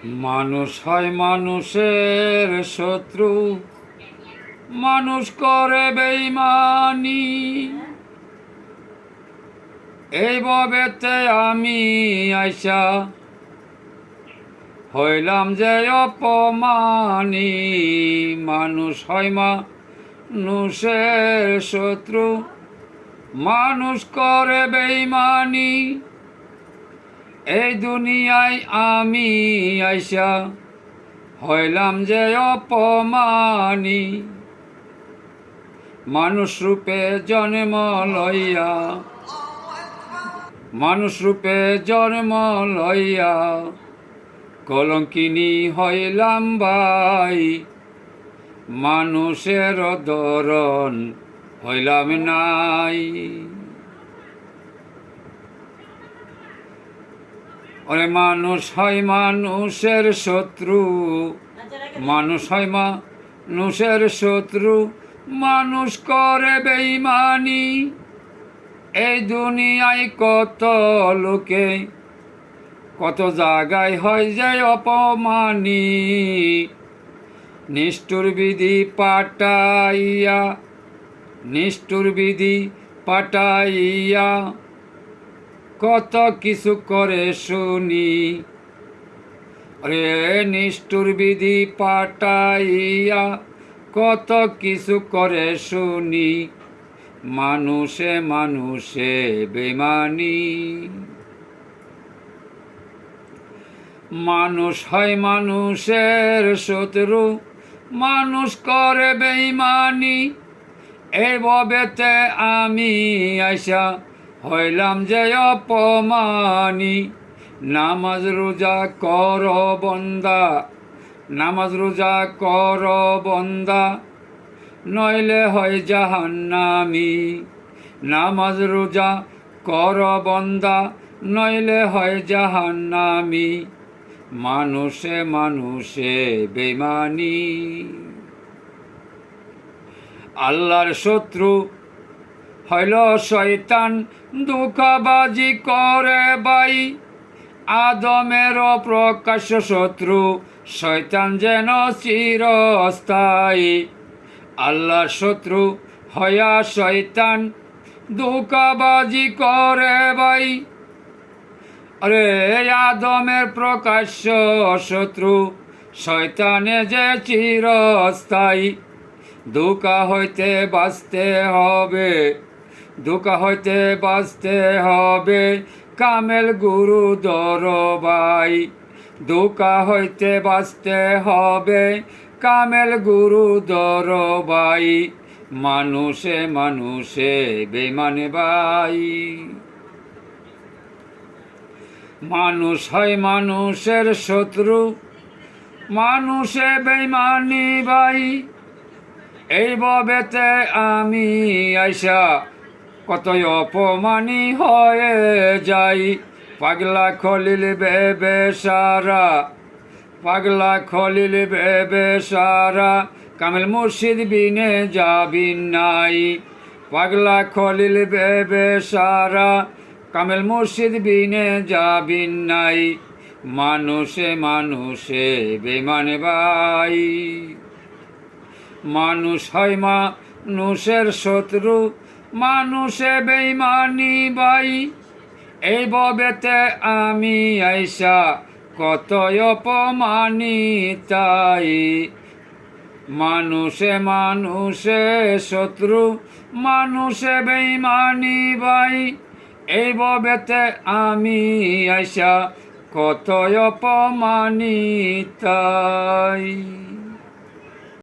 মানুষ হয় মানুষের শত্রু, মানুষ করে বেঈমানি। এইভাবেতে আমি আইসা হইলাম যে অপমানী। মানুষ হয় মানুষের শত্রু, মানুষ করে বেঈমানি। এই দুনিয়ায় আমি আইসা হইলাম যে অপমানী। মানুষ রূপে জন্ম লইয়া, মানুষ রূপে জন্ম লইয়া কলঙ্কিনী হইলাম ভাই। মানুষের ধরন হইলাম নাই। ওরে মানুষ হয় মানুষের শত্রু, মানুষ হয় মানুষের শত্রু, মানুষ করে বেঈমানি। এই দুনিয়ায় কত লোকে কত জায়গায় হয় যে অপমানী। নিষ্ঠুর বিধি পাঠাইয়া, নিষ্ঠুর বিধি পাঠাইয়া কত কিছু করে শুনি। রে নিষ্ঠুর বিধি পাঠাইয়া কত কিছু করে শুনি। মানুষে মানুষে বেঈমানি। মানুষ হয় মানুষের শত্রু, মানুষ করে বেঈমানি। এইভাবেতে আমি আইসা হইলাম যে অপমানী। নামাজ রোজা কর বন্দা, নামাজ রোজা কর বন্দা, নইলে হয় জাহান্নামী। নামাজ রোজা কর বন্দা, নইলে হয় জাহান্নামী। মানুষে মানুষে বেঈমানি। আল্লাহর শত্রু হইল শয়তান, ধোঁকাবাজি করে বাই। আদমের প্রকাশ্য শত্রু শয়তান যেন চিরস্থায়ী। আল্লাহর শত্রু হইয়া শয়তান, ধোঁকাবাজি করে ভাই। আরে আদমের প্রকাশ্য শত্রু শয়তানে যে চিরস্থায়ী। ধোঁকা হইতে বাঁচতে হবে, ধোঁকা হইতে বাঁচতে হবে, কামেল গুরু ধর ভাই। ধোঁকা হইতে বাঁচতে হবে, কামেল গুরু ধর ভাই। মানুষে মানুষে বেঈমানি ভাই। মানুষ হয় মানুষের শত্রু, মানুষে বেঈমানি ভাই। এইভাবেতে আমি আইসা কতই অপমানী হয়ে যাই। পাগলা খলিল বেবে সারা, পাগলা খলিল বেবে সারা, কামেল মুর্শিদ বিনে যাবি নাই। পাগলা খলিল বেবে সারা, কামেল মুর্শিদ বিনে যাবি নাই। মানুষে মানুষে বেঈমানি ভাই। মানুষ হয় মানুষের শত্রু, মানুষে বেঈমানি ভাই। এইভাবেতে আমি আইসা কত অপমানি তাই। মানুষে মানুষে শত্রু, মানুষে বেঈমানি ভাই। এইভাবেতে আমি আইসা কত অপমানি তাই।